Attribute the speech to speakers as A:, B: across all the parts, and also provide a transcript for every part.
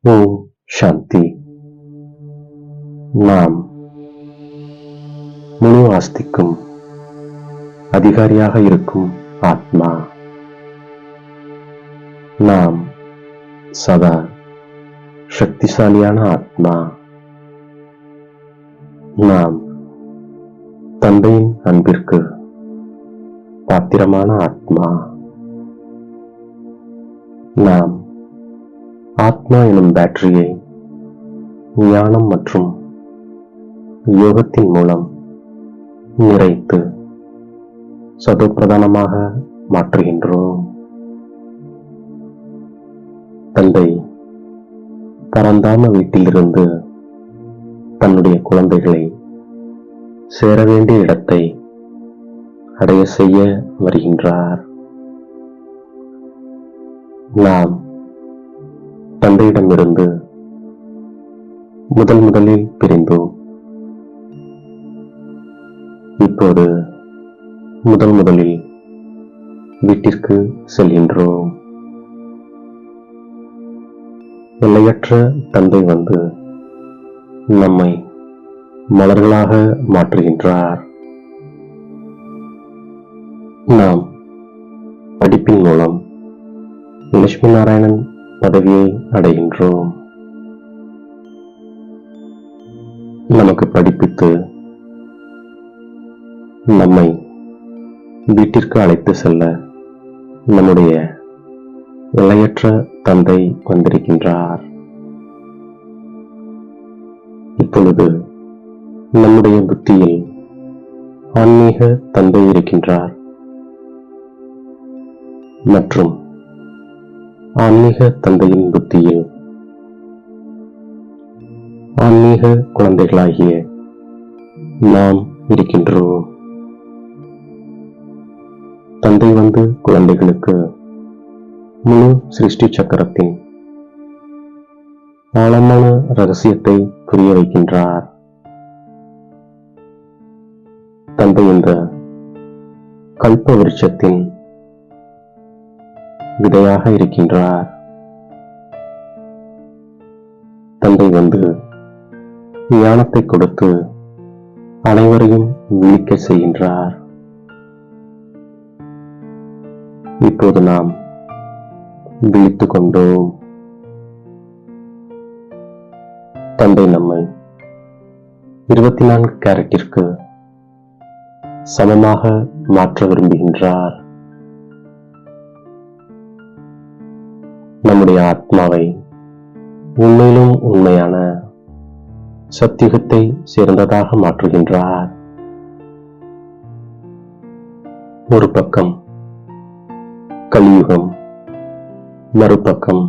A: ஓம் சாந்தி. நாம் முழு ஆஸ்திக்கும் அதிகாரியாக இருக்கும் ஆத்மா. நாம் சதா சக்திசாலியான ஆத்மா. நாம் தந்தையின் அன்பிற்கு பாத்திரமான ஆத்மா. நாம் ஆத்மா எனும் பேட்டரியை ஞானம் மற்றும் யோகத்தின் மூலம் நிறைத்து சதோப்பிரதானமாக மாற்றுகின்றோம். தந்தை பரந்தாம வீட்டிலிருந்து தன்னுடைய குழந்தைகளை சேர வேண்டிய இடத்தை அடைய செய்ய வருகின்றார். நாம் தந்தையிடமிருந்து முதலில் பிரிந்தோம். இப்போது முதலில் வீட்டிற்கு செல்கின்றோம். எல்லையற்ற தந்தை வந்து நம்மை மலர்களாக மாற்றுகின்றார். நாம் படிப்பின் மூலம் லட்சுமி நாராயணன் பதவியை அடைகின்றோம். நமக்கு படிப்பித்து நம்மை வீட்டிற்கு அழைத்து செல்ல நம்முடைய எல்லையற்ற தந்தை வந்திருக்கின்றார். இப்பொழுது நம்முடைய புத்தியில் ஆன்மீக தந்தை இருக்கின்றார் மற்றும் ஆன்மீக தந்தையின் புத்தியில் ஆன்மீக குழந்தைகளாகிய நாம் இருக்கின்றோம். தந்தை வந்து குழந்தைகளுக்கு முழு சிருஷ்டி சக்கரத்தின் ஆழமான ரகசியத்தை புரிய வைக்கின்றார். தந்தை இந்த கல்ப விருட்சத்தின் விதையாக இருக்கின்றார். தந்தை வந்து ஞானத்தை கொடுத்து அனைவரையும் விழிக்க செய்கின்றார். இப்போது நாம் விழித்துக் கொண்டோம். தந்தை நம்மை 24 கேரட்டிற்கு சமமாக மாற்ற விரும்புகின்றார். நம்முடைய ஆத்மாவை உண்மையிலும் உண்மையான சத்தியுகத்தை சேர்ந்ததாக மாற்றுகின்றார். ஒரு பக்கம் கலியுகம், மறுபக்கம்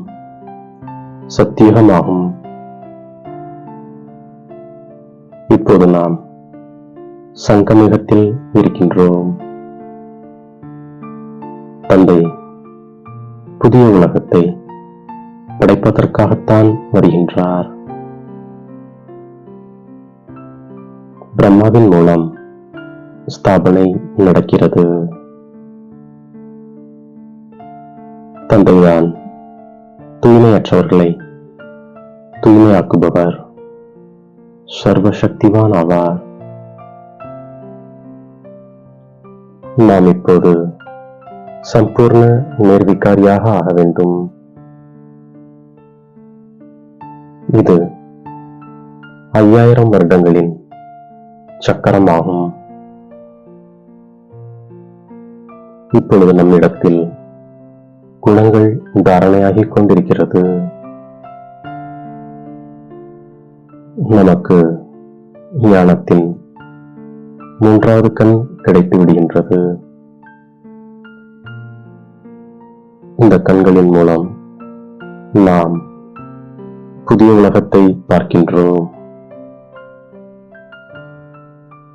A: சத்தியுகமாகும். இப்போது நாம் சங்கமிகத்தில் இருக்கின்றோம். தந்தை புதிய உலகத்தை படைப்பதற்காகத்தான் வருகின்றார். பிரம்மாவின் மூலம் ஸ்தாபனை நடக்கிறது. தந்தைதான் தூய்மையற்றவர்களை தூய்மையாக்குபவர், சர்வசக்திவான் ஆவார். நாம் இப்போது சம்பூர்ண நிர்விகாரியாக ஆக வேண்டும். இது 5000 வருடங்களின் சக்கரமாகும். இப்பொழுது நம்மிடத்தில் குணங்கள் தாரணையாகிக் கொண்டிருக்கிறது. நமக்கு ஞானத்தின் 3வது கண் கிடைத்து விடுகின்றது. இந்த கண்களின் மூலம் நாம் புதிய உலகத்தை பார்க்கின்றோம்.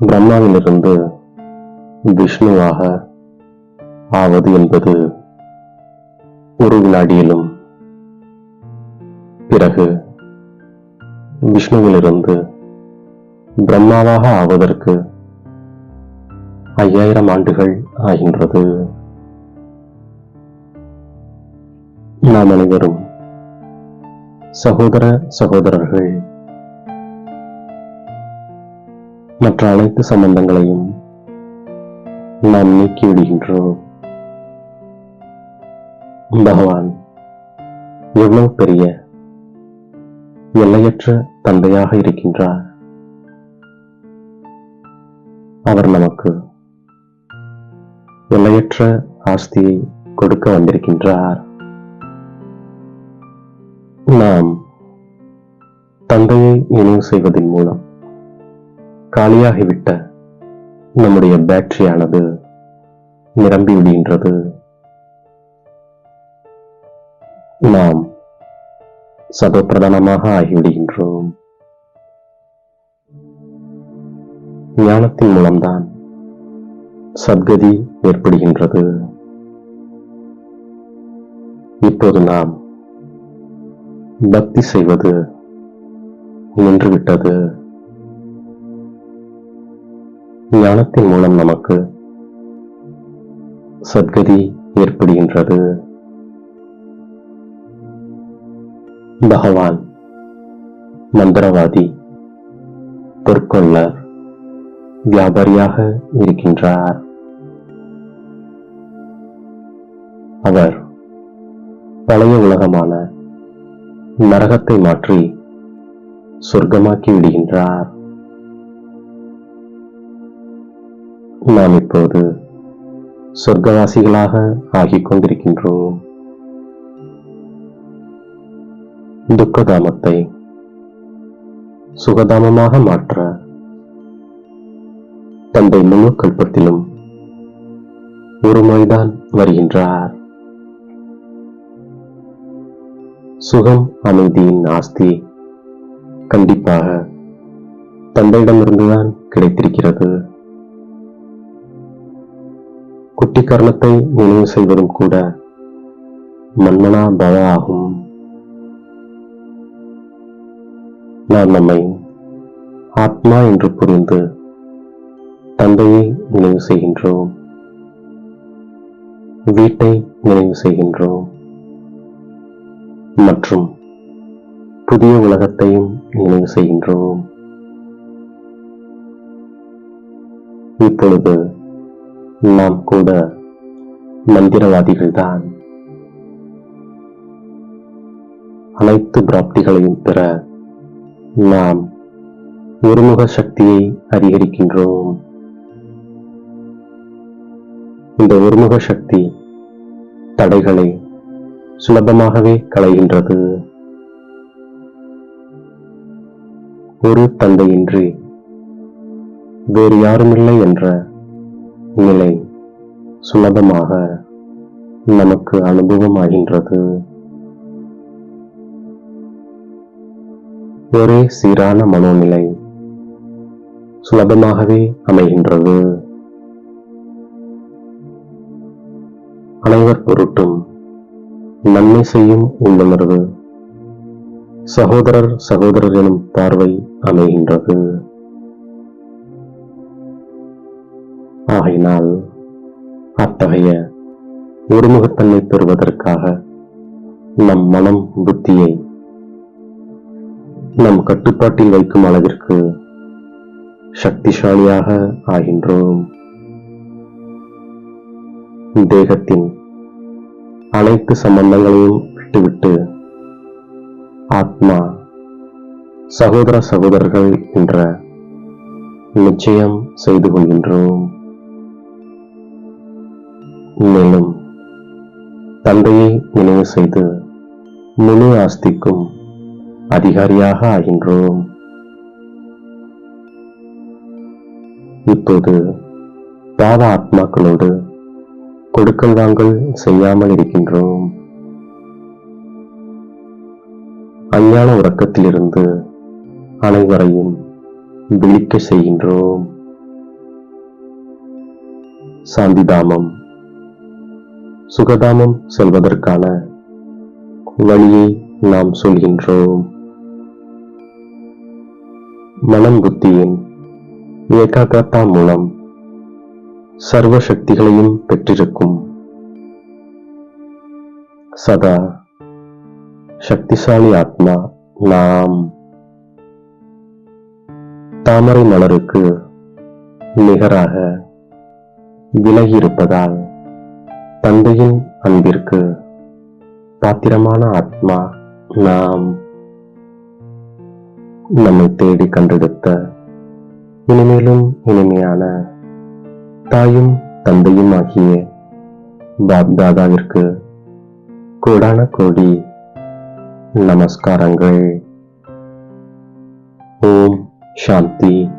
A: பிரம்மாவிலிருந்து விஷ்ணுவாக ஆவது என்பது ஒரு வினாடியிலும், பிறகு விஷ்ணுவிலிருந்து பிரம்மாவாக ஆவதற்கு 5000 ஆண்டுகள் ஆகின்றது. நாம் அனைவரும் சகோதர சகோதரர்கள் மற்ற அனைத்து சம்பந்தங்களையும் நாம் நீக்கிவிடுகின்றோம். பகவான் எவ்வளவு பெரிய எல்லையற்ற தந்தையாக இருக்கின்றார். அவர் நமக்கு எல்லையற்ற ஆஸ்தியை கொடுக்க வந்திருக்கின்றார். நாம் தந்தையை நினைவு செய்வதன் மூலம் காலியாகிவிட்ட நம்முடைய பேட்டரியானது நிரம்பி விடுகின்றது. நாம் சதோப்பிரதானமாக ஆகிவிடுகின்றோம். ஞானத்தின் மூலம்தான் சத்கதி ஏற்படுகின்றது. இப்போது நாம் பக்தி செய்வது நின்றுவிட்டது. ஞானத்தின் மூலம் நமக்கு சத்கதி ஏற்படுகின்றது. பகவான் மந்திரவாதி, பொற்கொள்ளர், வியாபாரியாக இருக்கின்றார். அவர் பழைய உலகமான நரகத்தை மாற்றி சொர்க்கமாக்கி விடுகின்றார். நாம் இப்போது சொர்க்கவாசிகளாக ஆகிக் கொண்டிருக்கின்றோம். துக்கதாமத்தை சுகதாமமாக மாற்ற தந்தை முழு கல்பத்திலும் ஒரு முறைதான் வருகின்றார். சுகம் அமைதியின் ஆஸ்தி கண்டிப்பாக தந்தையிடமிருந்துதான் கிடைத்திருக்கிறது. குட்டி கர்ணத்தை நினைவு செய்வதும் கூட மன்மனா பவ ஆகும். நாம் நம்மை ஆத்மா என்று புரிந்து தந்தையை நினைவு செய்கின்றோம். வீட்டை நினைவு செய்கின்றோம். மற்றும் புதிய உலகத்தையும் நினைவு செய்கின்றோம். இப்பொழுது நாம் கூட மந்திரவாதிகள்தான். அனைத்து பிராப்திகளையும் பெற நாம் ஒருமுக சக்தியை அதிகரிக்கின்றோம். இந்த ஒருமுக சக்தி தடைகளை சுலபமாகவே களைகின்றது. ஒரு தந்தையின்றி வேறு யாருமில்லை என்ற நிலை சுலபமாக நமக்கு அனுபவமாகின்றது. ஒரே சீரான மனோநிலை சுலபமாகவே அமைகின்றது. அனைவர் பொருட்டும் நன்மை செய்யும் உள்ளுணர்வு, சகோதரர் சகோதரர் எனும் பார்வை அமைகின்றது. ஆகையினால் அத்தகைய ஒருமுகத்தன்மை பெறுவதற்காக நம் மனம் புத்தியை நம் கட்டுப்பாட்டில் வைக்கும் அளவிற்கு சக்திசாலியாக ஆகின்றோம். தேகத்தின் அனைத்து சம்பந்தங்களையும் விட்டுவிட்டு ஆத்மா சகோதர சகோதரர்கள் என்ற நிச்சயம் செய்து கொள்கின்றோம். மேலும் தந்தையை நினைவு செய்து முழு ஆஸ்திக்கும் அதிகாரியாக ஆகின்றோம். இப்போது பாவ ஆத்மாக்களோடு கொடுக்கல் வாங்கல் செய்யாமல் இருக்கின்றோம். அஞ்ஞான உறக்கத்திலிருந்து அனைவரையும் விழிக்க செய்கின்றோம். சாந்திதாமம் சுகதாமம் செல்வதற்கான வழியை நாம் சொல்கின்றோம். மனம் புத்தியின் ஏகாகிரதா மூலம் சர்வ சக்திகளையும் பெற்றிருக்கும் சதா சக்திசாலி ஆத்மா நாம். தாமரை மலருக்கு நிகராக விலகியிருப்பதால் தந்தையின் அன்பிற்கு பாத்திரமான ஆத்மா நாம். நம்மை தேடி கண்டெடுத்த இனிமேலும் இனிமையான தாயும் தந்தையும் ஆகிய பாப்தாதாவிற்கு கோடான கோடி நமஸ்காரங்கள். ஓம் சாந்தி.